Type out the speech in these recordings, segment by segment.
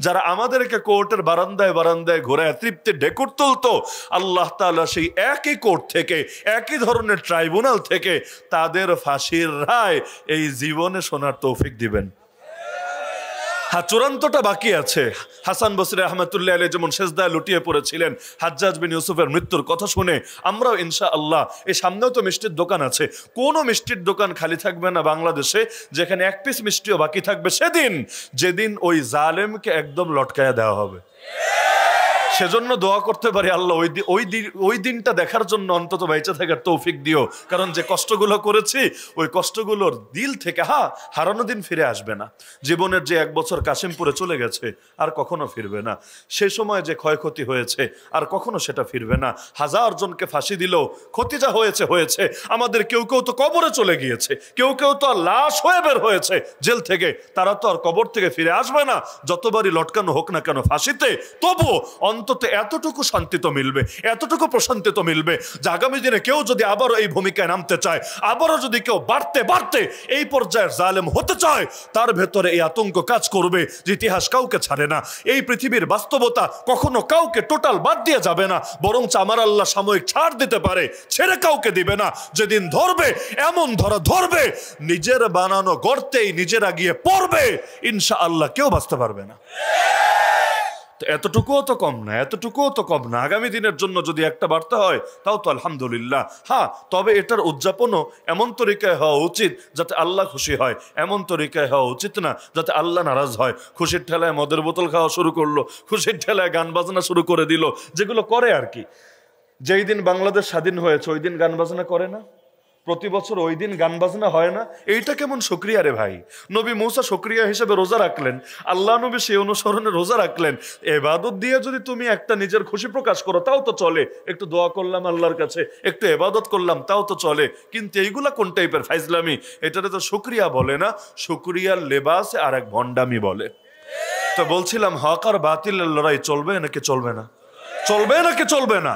যারা আমাদেরকে কোর্টের বারান্দায় বারান্দায় ঘোরায় তৃপ্তি ঢেকুর তুলতো, আল্লাহ তাআলা সেই একই কোর্ট থেকে, একই ধরনের ট্রাইব্যুনাল থেকে তাদের ফাঁসির রায় এই জীবনে শোনার তৌফিক দিবেন। হ্যাঁ, চূড়ান্তটা বাকি আছে। হাসান বসরি রহমাতুল্লাহ আলাইহি যেমন সেজদায় লুটিয়ে পড়েছিলেন হাজ্জাজ বিন ইউসুফের মৃত্যুর কথা শুনে, আমরাও ইনশাআল্লাহ, এই সামনেও তো মিষ্টির দোকান আছে, কোনো মিষ্টির দোকান খালি থাকবে না বাংলাদেশে যেখানে এক পিস মিষ্টিও বাকি থাকবে সেদিন, যেদিন ওই জালেমকে একদম লটকায়া দেওয়া হবে। সেজন্য দোয়া করতে পারি, আল্লাহ ওই দিনটা দেখার জন্য অন্তত বেঁচে থাকার তৌফিক দিও। কারণ যে কষ্টগুলো করেছি ওই কষ্টগুলোর দিল থেকে হারানো দিন ফিরে আসবে না। জীবনের যে 1 বছর কাশিমপুরে চলে গেছে আর কখনো ফিরবে না। সে সময় যে ক্ষয়ক্ষতি হয়েছে আর কখনো সেটা ফিরবে না। 1000 জনকে ফাঁসি দিলেও ক্ষতি যা হয়েছে হয়েছে। আমাদের কেউ কেউ তো কবরে চলে গিয়েছে, কেউ কেউ তো লাশ হয়ে বের হয়েছে জেল থেকে, তারা তো আর কবর থেকে ফিরে আসবে না যতবারই লটকানো হোক না কেন ফাঁসিতে। তবুও অন্তত এতটুকু শান্তি তো মিলবে, এতটুকু প্রশান্তি তো মিলবে যে আগামী দিনে কেউ যদি আবারও এই ভূমিকায় নামতে চায়, আবারও যদি কেউ বাড়তে বাড়তে এই পর্যায়ের জালেম হতে চায়, তার ভেতরে এই আতঙ্ক কাজ করবে যে ইতিহাস কাউকে ছাড়ে না। এই পৃথিবীর বাস্তবতা কখনো কাউকে টোটাল বাদ দিয়ে যাবে না, বরং আমার আল্লাহ সাময়িক ছাড় দিতে পারে, ছেড়ে কাউকে দিবে না। যেদিন ধরবে এমন ধরবে নিজের বানানো গর্তেই নিজেরা গিয়ে পড়বে, ইনশাআল্লাহ কেউ বাঁচতে পারবে না। এতটুকুও তো কম না, এতটুকুও তো কম না। আগামী দিনের জন্য যদি একটা বার্তা হয় তাও তো আলহামদুলিল্লাহ। হ্যাঁ, তবে এটার উদযাপনও এমন তরিকায় হওয়া উচিত যাতে আল্লাহ খুশি হয়, এমন তরিকায় হওয়া উচিত না যাতে আল্লাহ নারাজ হয়। খুশির ঠেলায় মদের বোতল খাওয়া শুরু করলো, খুশির ঠেলায় গান বাজনা শুরু করে দিল, যেগুলো করে আর কি। যেই দিন বাংলাদেশ স্বাধীন হয়েছে ওই দিন গান বাজনা করে না, প্রতি বছর ওই দিন গান বাজনা হয় না। এইটা কেমন শুকরিয়া রে ভাই। নবী মূসা শুকরিয়া হিসেবে রোজা রাখলেন, আল্লাহ নবী সেই অনুসরণে রোজা রাখলেন। এবাদত দিয়ে যদি তুমি একটা নিজের খুশি প্রকাশ করো তাও তো চলে, একটু দোয়া করলাম আল্লাহর কাছে, একটু এবাদত করলাম তাও তো চলে। কিন্তু এইগুলা কোন টাইপের ফাইজলামি? এটাতে তো শুকরিয়া বলে না, শুকরিয়ার লেবাসে আর এক ভণ্ডামি বলে। তো বলছিলাম, হক আর বাতিলের লড়াই চলবে নাকি চলবে না? চলবে নাকি চলবে না?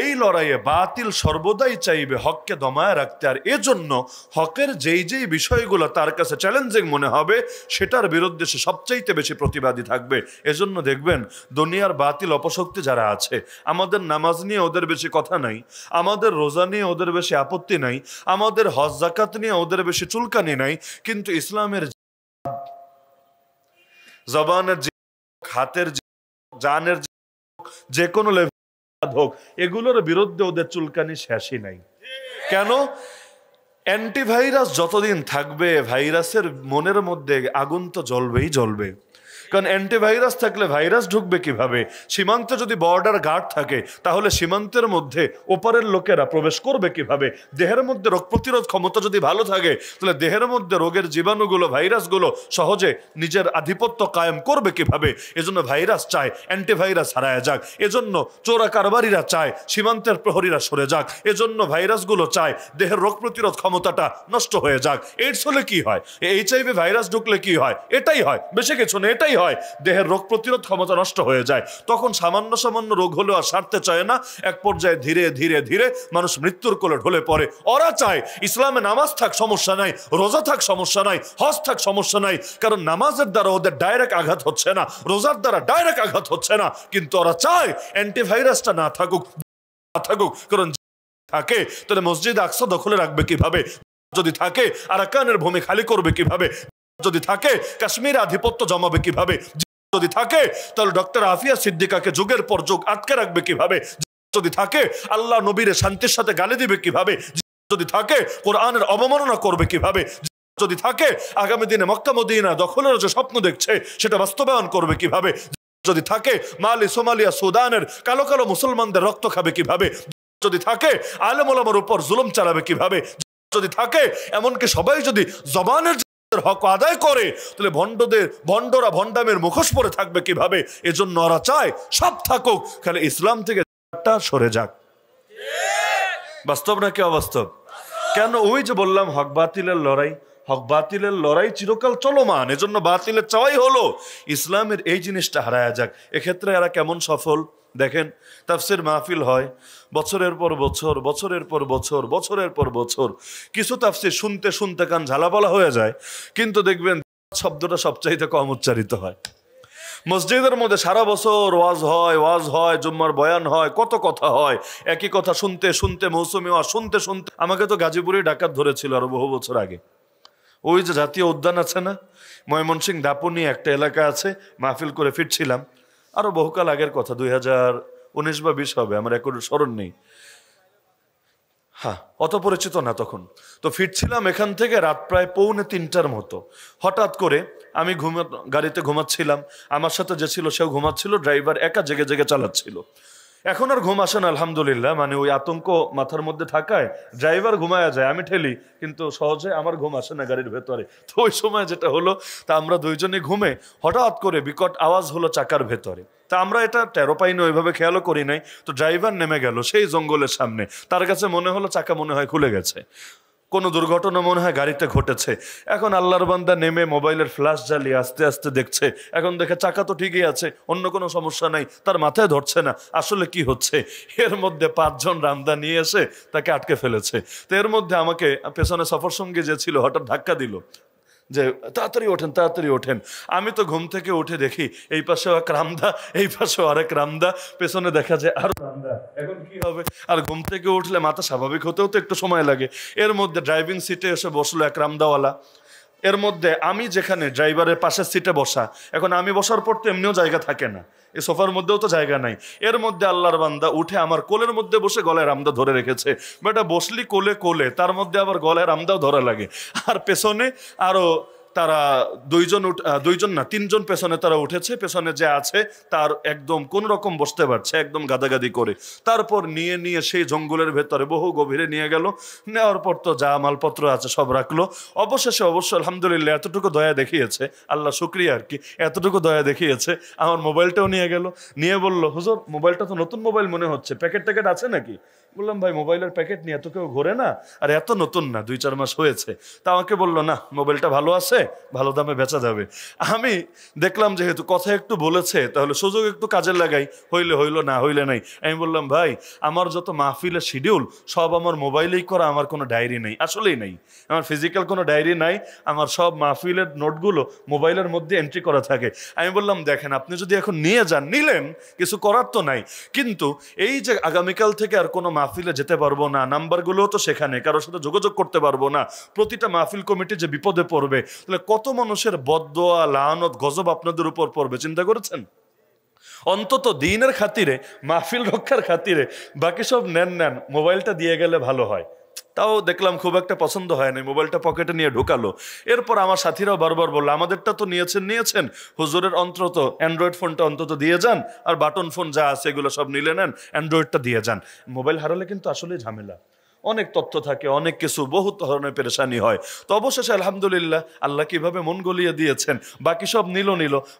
এই লড়াইয়ে বাতিল সর্বদাই চাইবে হককে দমায় রাখতে, আর এজন্য হকের যেই বিষয়গুলো তার কাছে চ্যালেঞ্জিং মনে হবে সেটার বিরুদ্ধে সে সবচাইতে বেশি প্রতিবাদী থাকবে। এজন্য দেখবেন দুনিয়ার বাতিল অপশক্তি যারা আছে, আমাদের নামাজ নিয়ে ওদের বেশি কথা নাই, আমাদের রোজা নিয়ে ওদের বেশি আপত্তি নাই, আমাদের হজ যাকাত নিয়ে ওদের বেশি চুলকানি নাই, কিন্তু ইসলামের জবানের হাতের জানের যে কোনো হোক, এগুলোর বিরুদ্ধে ওদের চুলকানি শেষই নাই। কেন? অ্যান্টিভাইরাস যতদিন থাকবে ভাইরাসের মনের মধ্যে আগুন তো জ্বলবেই জ্বলবে। কারণ অ্যান্টিভাইরাস থাকলে ভাইরাস ঢুকবে কিভাবে? সীমান্তে যদি বর্ডার গার্ড থাকে তাহলে সীমান্তের মধ্যে ওপারের লোকেরা প্রবেশ করবে কিভাবে? দেহের মধ্যে রোগ প্রতিরোধ ক্ষমতা যদি ভালো থাকে তাহলে দেহের মধ্যে রোগের জীবাণুগুলো, ভাইরাসগুলো সহজে নিজের আধিপত্য কায়েম করবে কিভাবে? এজন্য ভাইরাস চায় অ্যান্টিভাইরাস হারায় যাক, এজন্য চোরা কারবারিরা চায় সীমান্তের প্রহরীরা সরে যাক, এজন্য ভাইরাসগুলো চায় দেহের রোগ প্রতিরোধ ক্ষমতাটা নষ্ট হয়ে যাক। এইডস হলে কি হয়? এইচআইভি ভাইরাস ঢুকলে কি হয়? এটাই হয়, বেশি কিছু না, এটাই হয়। দেহের রোগ প্রতিরোধ ক্ষমতা নষ্ট হয়ে যায়, তখন সামান্য রোগ হলেও আর সারতে চায় না। এক পর্যায়ে ধীরে ধীরে ধীরে মানুষ মৃত্যুর কোলে ঢলে পড়ে। ওরা চায় ইসলামে নামাজ থাক সমস্যা নাই, রোজা থাক সমস্যা নাই, হজ থাক সমস্যা নাই, কারণ নামাজের দ্বারা ওদের ডাইরেক্ট আঘাত হচ্ছে না, রোজার দ্বারা ডাইরেক্ট আঘাত হচ্ছে না। কিন্তু ওরা চায় অ্যান্টিভাইরাসটা না থাকুক, কারণ থাকে তাহলে মসজিদ আকসা দখলে রাখবে কিভাবে? যদি থাকে আরাকানের ভূমি খালি করবে কিভাবে? যদি থাকে কাশ্মীর আধিপত্য জমাবে কিভাবে? যদি থাকে তাহলে ডক্টর আফিয়া সিদ্দিকাকে যুগের পর যুগ আটকে রাখবে কিভাবে? যদি থাকে আল্লাহ নবীরে শান্তির সাথে গালি দিবে কিভাবে? যদি থাকে কোরআনের অবমাননা করবে কিভাবে? যদি থাকে আগামী দিনে মক্কা মদিনা দখলের যে স্বপ্ন দেখছে সেটা বাস্তবায়ন করবে কিভাবে? যদি থাকে মালি, সোমালিয়া, সুদানের কালো কালো মুসলমানদের রক্ত খাবে কিভাবে? যদি থাকে আলেম ওলামার উপর জুলুম চালাবে কিভাবে? যদি থাকে এমনকি সবাই যদি জবানের হক আদায় করে তাহলে ভণ্ডরা ভণ্ডামের মুখোশ পরে থাকবে কিভাবে? এজন্য ওরা চায় সব থাকুক, খালি ইসলাম থেকে সরে যাক। বাস্তব নাকি অবাস্তব? কেন? ওই যে বললাম হক বাতিলের লড়াই চিরকাল চলমান, এজন্য বাতিলের চাওয়াই হলো ইসলামের এই জিনিসটা হারায়া যাক। এক্ষেত্রে এরা কেমন সফল দেখেন, তাফসির মাহফিল হয় বছরের পর বছর, বছরের পর বছর, বছরের পর বছর। কিছু তাফসির শুনতে শুনতে কান ঝালাপালা হয়ে যায়, কিন্তু দেখবেন শব্দটা সবচাইতে কম উচ্চারিত হয়। মসজিদের মধ্যে সারা বছর ওয়াজ হয়, জুম্মার বয়ান হয়, কত কথা হয়, একই কথা শুনতে শুনতে, মৌসুমি ওয়াজ শুনতে শুনতে আমাকে তো গাজীপুরে ডাকাত ধরেছিল আরো বহু বছর আগে। ওই যে জাতীয় উদ্যান আছে না, ময়মনসিংহ দাপুনি একটা এলাকা আছে, মাহফিল করে ফিরছিলাম, আরো বহুকাল আগের কথা, 2019 বা 20 হবে, আমার এখন স্মরণ নেই। হ্যাঁ, অত পরিচিত না তখন। তো ফিরছিলাম এখান থেকে রাত প্রায় 2:45টার মতো। হঠাৎ করে আমি গাড়িতে ঘুমাচ্ছিলাম, আমার সাথে যে ছিল সেও ঘুমাচ্ছিল, ড্রাইভার একা জেগে জেগে চালাচ্ছিল। এখন আর ঘুম আসে না আলহামদুলিল্লাহ, মানে ওই আতঙ্ক মাথার মধ্যে থাকায় ড্রাইভার ঘুমায়া যায়, আমি ঠেলি, কিন্তু সহজে আমার ঘুম আসে না গাড়ির ভেতরে। তো ওই সময় যেটা হলো, তা আমরা দুইজনই ঘুমে হঠাৎ করে বিকট আওয়াজ হলো চাকার ভেতরে। তা আমরা এটা টেরো পাইনি, ওইভাবে খেয়ালও করি নাই। তো ড্রাইভার নেমে গেল সেই জঙ্গলের সামনে, তার কাছে মনে হলো চাকা মনে হয় খুলে গেছে, কোনো দুর্ঘটনা মনে হয় গাড়িতে ঘটেছে। এখন আল্লাহর বান্দা নেমে মোবাইলের ফ্ল্যাশ জ্বালিয়ে আস্তে আস্তে দেখছে, এখন দেখে চাকা তো ঠিকই আছে, অন্য কোনো সমস্যা নাই, তার মাথায় ধরছে না আসলে কি হচ্ছে। এর মধ্যে 5 জন রামদা নিয়ে এসে তাকে আটকে ফেলেছে। তো এর মধ্যে আমাকে পেছনে সফর সঙ্গী যে ছিল হঠাৎ ধাক্কা দিল যে তাড়াতাড়ি ওঠেন, তাড়াতাড়ি ওঠেন। আমি তো ঘুম থেকে উঠে দেখি এই পাশেও এক রামদা, এই পাশেও আরেক রামদা, পেছনে দেখা যায় আরো রামদা। এখন কি হবে, আর ঘুম থেকে উঠলে মাথা স্বাভাবিক হতেও তো একটু সময় লাগে। এর মধ্যে ড্রাইভিং সিটে এসে বসলো এক রামদাওয়ালা। এর মধ্যে আমি যেখানে ড্রাইভারের পাশের সিটে বসা, এখন আমি বসার পর তো এমনিও জায়গা থাকে না, এই সোফার মধ্যেও তো জায়গা নাই। এর মধ্যে আল্লাহর বান্দা উঠে আমার কোলের মধ্যে বসে গলায় রামদা ধরে রেখেছে। বেটা বসলি কোলে কোলে, তার মধ্যে আবার গলায় রামদাও ধরা লাগে। আর পেছনে আরো তারা দুইজন না 3 জন পেছনে তারা উঠেছে, পেছনে যে আছে তার একদম কোন রকম বসতে পারছে, একদম গাদাগাদি করে। তারপর নিয়ে সেই জঙ্গলের ভেতরে বহু গভীরে নিয়ে গেল। নেওয়ার পর তো যা মালপত্র আছে সব রাখলো। অবশেষে অবশ্য আলহামদুলিল্লাহ এতটুকু দয়া দেখিয়েছে, আল্লাহ শুকরিয়া আর কি, এতটুকু দয়া দেখিয়েছে, আমার মোবাইলটাও নিয়ে গেল। নিয়ে বলল, হুজুর মোবাইলটা তো নতুন মোবাইল মনে হচ্ছে, প্যাকেট ট্যাকেট আছে নাকি? বললাম, ভাই মোবাইলের প্যাকেট নিয়ে এত কেউ ঘোরে না, আর এত নতুন না, 2-4 মাস হয়েছে। তা আমাকে বললো, না মোবাইলটা ভালো আছে, ভালো দামে বেচা যাবে। আমি দেখলাম যেহেতু কথা একটু বলেছে, তাহলে সুযোগ একটু কাজে লাগাই, হইলে হইলো, না হইলে নাই। আমি বললাম, ভাই আমার যত মাহফিলের শিডিউল সব আমার মোবাইলেই করা, আমার কোনো ডায়েরি নেই, আসলেই নেই, আমার ফিজিক্যাল কোনো ডায়েরি নাই, আমার সব মাহফিলের নোটগুলো মোবাইলের মধ্যে এন্ট্রি করা থাকে। আমি বললাম, দেখেন আপনি যদি এখন নিয়ে যান, নিলেন, কিছু করার তো নাই, কিন্তু এই যে আগামীকাল থেকে আর কোনো মাহফিলে যেতে পারবো না, নাম্বারগুলোও তো সেখানে, কারোর সাথে যোগাযোগ করতে পারবো না, প্রতিটা মাহফিল কমিটি যে বিপদে পড়বে, তাহলে কত মানুষের বদদোয়া, লানত, গজব আপনাদের উপর পড়বে, চিন্তা করেছেন? অন্তত দিনের খাতিরে, মাহফিল রক্ষার খাতিরে বাকি সব নেন, মোবাইলটা দিয়ে গেলে ভালো হয়। তাও দেখলাম খুব একটা পছন্দ হয় না, মোবাইলটা পকেটে নিয়ে ঢুকালো। এরপর আমার সাথীরাও বারবার বললো, আমাদেরটা তো নিয়েছেন, হুজুরের অন্তত অ্যান্ড্রয়েড ফোনটা অন্তত দিয়ে যান, আর বাটন ফোন যা আছে এগুলো সব নিলে নেন, অ্যান্ড্রয়েডটা দিয়ে যান। মোবাইল হারালে কিন্তু আসলে ঝামেলা, অনেক তথ্য থাকে, অনেক কিছু, বহুত ধরনের পেরেশানি হয়। তো অবশেষে আলহামদুলিল্লাহ আল্লাহ কিভাবে মন গলিয়ে দিয়েছেন, বাকি সব নিল,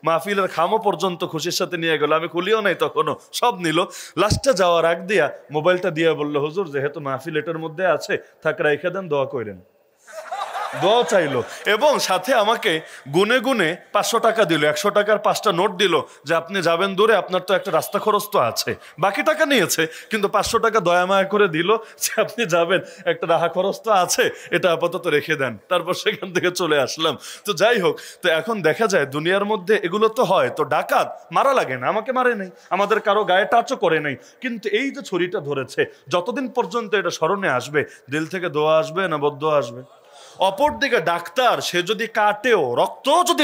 মাহফিলের খামও পর্যন্ত খুশির সাথে নিয়ে গেল, আমি খুলিও নাই তখনও, সব নিল। লাস্টে যাওয়ার আগ দিয়া মোবাইলটা দিয়ে বললো, হুজুর যেহেতু মাহফিল এটার মধ্যে আছে, থাক রেখে দেন, দোয়া করেন। দোয়া চাইলো, এবং সাথে আমাকে গুনে গুনে 500 টাকা দিল, 100 টাকার 5টা নোট দিল, যে আপনি যাবেন দূরে, আপনার তো একটা রাস্তা খরচ তো আছে। বাকি টাকা নিয়েছে, কিন্তু 500 টাকা দয়া মায়া করে দিল, যে আপনি যাবেন, একটা রাহা খরচ তো আছে, এটা আপাতত রেখে দেন। তারপর সেখান থেকে চলে আসলাম। তো যাই হোক, তো এখন দেখা যায় দুনিয়ার মধ্যে এগুলো তো হয়, তো ডাকাত মারা লাগে না, আমাকে মারে নাই, আমাদের কারো গায়ে টাচও করে নাই, কিন্তু এই যে ছুরিটা ধরেছে, যতদিন পর্যন্ত এটা স্মরণে আসবে, দিল থেকে দোয়া আসবে না বদদোয়া আসবে? অপরদিকে ডাক্তার, সে যদি কাটেও, রক্ত যদি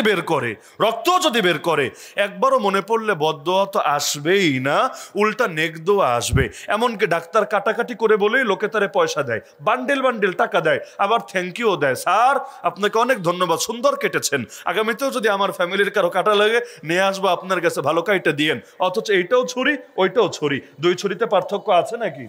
বের করে, একবারও মনে পড়লে বদদোয়া তো আসবেই না, উল্টা নেক দোয়া আসবে। এমনকি ডাক্তার কাটাকাটি করে বলেই লোকে তারে পয়সা দেয়, বান্ডেল টাকা দেয়, আবার থ্যাংক ইউ দেয়, স্যার আপনাকে অনেক ধন্যবাদ, সুন্দর কেটেছেন, আগামীতেও যদি আমার ফ্যামিলির কারো কাটা লাগে নিয়ে আসবো আপনার কাছে, ভালো কাইটা দিয়েন। অথচ এইটাও ছুরি, ওইটাও ছুরি, 2 ছুরিতে পার্থক্য আছে নাকি?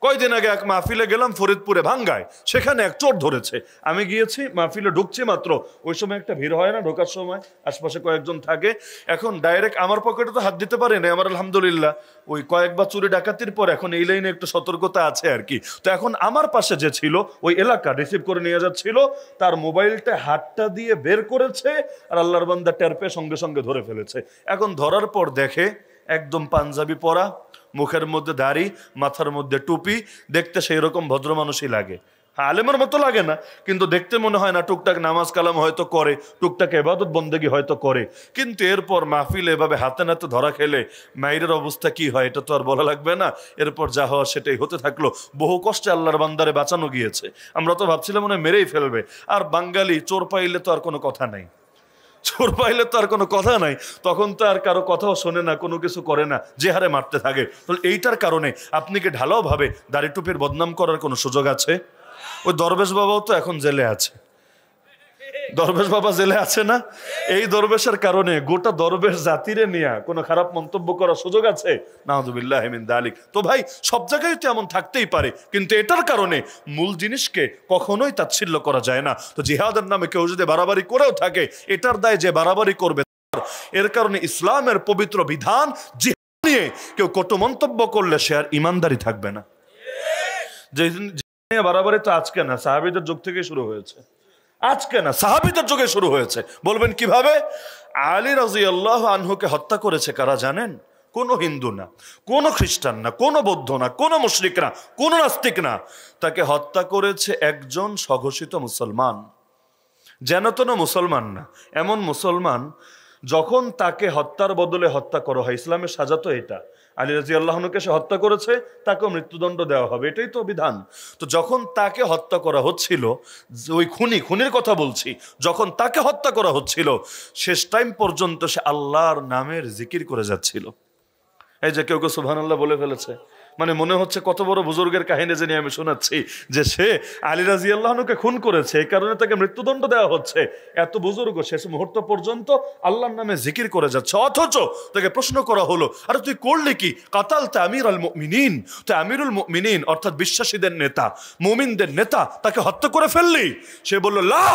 কয়দিন আগে এক মাহফিলে গেলাম ফরিদপুরে ভাঙ্গায়, সেখানে এক চোর ধরেছে। আমি গিয়েছি, মাহফিলে ঢুকছি মাত্র, ওই সময় একটা ভিড় হয় না ঢোকার সময়, আশপাশে কয়েকজন থাকে, এখন ডাইরেক্ট আমার পকেটে তো হাত দিতে পারে না, আমার আলহামদুলিল্লাহ ওই কয়েকবার চুরি ডাকাতির পর এখন এই লাইনে একটু সতর্কতা আছে আর কি। তো এখন আমার পাশে যে ছিল, ওই এলাকা রিসিভ করে নিয়ে যাচ্ছিল, তার মোবাইলটা হাতটা দিয়ে বের করেছে, আর আল্লাহর বান্দা টের পেয়ে সঙ্গে সঙ্গে ধরে ফেলেছে। এখন ধরার পর দেখে একদম পাঞ্জাবি পরা, মুখের মধ্যে দাড়ি, মাথার মধ্যে টুপি, দেখতে সেই রকম ভদ্র মানুষই লাগে। আলেমের মতো লাগে না, কিন্তু দেখতে মনে হয় না, টুকটাক নামাজ কালাম হয়তো করে, টুকটাক ইবাদত বন্দেগী হয়তো করে, কিন্তু এরপর মাহফিলে এভাবে হাতে নাতে ধরা খেলে মায়ের অবস্থা কি হয় এটা তো আর বলা লাগবে না। এরপর যা হওয়া সেটাই হতে থাকলো। বহু কষ্টে আল্লাহর বান্দারে বাঁচানো গিয়েছে। আমরা তো ভাবছিলাম মনে হয় মেরেই ফেলবে। আর বাঙালি চোর পাইলে তো আর কোনো কথা নাই, চোর পাইলে তো আর কোনো কথা নাই, তখন তো আর কারো কথাও শোনে না, কোনো কিছু করে না, যে হারে মারতে থাকে। তাহলে এইটার কারণে আপনি কি ঢালাও ভাবে দাড়ি টুপির বদনাম করার কোনো সুযোগ আছে? ওই দরবেশ বাবাও তো এখন জেলে আছে, দরবেশ বাবা জেলে আছে না? এই দরবেশের কারণে গোটা দরবেশ জাতিরে নিয়ে কোনো খারাপ মন্তব্য করার সুযোগ আছে? নাউযুবিল্লাহি মিন যালিক। তো ভাই সব জায়গায় তো এমন থাকতেই পারে, কিন্তু এটার কারণে মূল জিনিসকে কখনোই তাচ্ছিল্য করা যায় না। তো জিহাদের নামে কেউ যদি বাড়াবাড়ি করেও থাকে, এটার দায় যে বাড়াবাড়ি করবে। এর কারণে ইসলামের পবিত্র বিধান জিহাদ নিয়ে কেউ কটু মন্তব্য করলে সে আর ইমানদারি থাকবে না। যে বাড়াবাড়ি তো আজকে না, সাহাবীদের যুগ থেকে শুরু হয়েছে। আজকে না, সাহাবীদের যুগে শুরু হয়েছে। বলবেন কিভাবে? আলী রাদিয়াল্লাহু আনহুকে হত্যা করেছে কারা জানেন? কোনো হিন্দু না, কোনো খ্রিস্টান না, কোনো বৌদ্ধ না, কোনো মুশরিক না, কোনো নাস্তিক না। তাকে হত্যা করেছে একজন স্বঘোষিত মুসলমান, যেন তেন মুসলমান না, এমন মুসলমান। যখন তাকে হত্যার বদলে হত্যা করা হয়, ইসলামের সাজা তো এটা, আলী রাদিয়াল্লাহু আনহুকে সে হত্যা করেছে, তাকেও মৃত্যুদণ্ড দেওয়া হবে, এটাই তো বিধান। তো যখন তাকে হত্যা করা হচ্ছিল, ওই খুনির কথা বলছি, যখন তাকে হত্যা করা হচ্ছিল, শেষ টাইম পর্যন্ত সে আল্লাহর নামের জিকির করে যাচ্ছিল। এই যে কেউ কেউ সুবহানাল্লাহ বলে ফেলেছে, মানে মনে হচ্ছে কত বড় বুজুর্গের কাহিনী জেনে আমি শোনাচ্ছি, যে সে আলী রাদিয়াল্লাহু আনহুকে খুন করেছে, এই কারণে তাকে মৃত্যুদণ্ড দেওয়া হচ্ছে। এত বুজুর্গ শেষ মুহূর্ত পর্যন্ত আল্লাহর নামে জিকির করে যাচ্ছে, অথচ তাকে প্রশ্ন করা হলো, আরে তুই করলি কি? কাতালতা আমিরুল মুমিনিন, তো আমিরুল মুমিনিন অর্থাৎ বিশ্বাসীদের নেতা, মুমিনদের নেতা, তাকে হত্যা করে ফেললি? সে বলল, লা,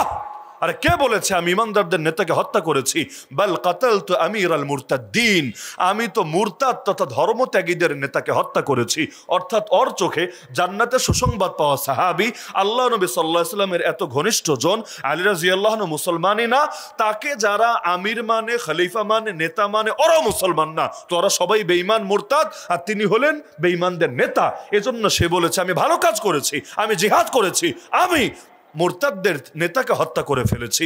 আরে কে বলেছে আমি ইমানদারদের নেতাকে হত্যা করেছি? বাল কাতালতু আমিরাল মুরতাদ্দিন, আমি তো মুরতাদ তথা ধর্মত্যাগীদের নেতাকে হত্যা করেছি। অর্থাৎ ওর চোখে জান্নাতে সুসংবাদ পাওয়া সাহাবী, আল্লাহ নবী সাল্লাল্লাহু আলাইহি ওয়াসাল্লামের এত ঘনিষ্ঠ জন আলী রাদিয়াল্লাহু আনহু মুসলমানই না, তাকে যারা আমির মানে, খলিফা মানে, নেতা মানে, ওরা মুসলমান না, তো ওরা সবাই বেঈমান মুরতাদ, আর তিনি হলেন বেঈমানদের নেতা। এজন্য সে বলেছে আমি ভালো কাজ করেছি, আমি জিহাদ করেছি, আমি মুরতাদদের নেতাকে হত্যা করে ফেলেছি।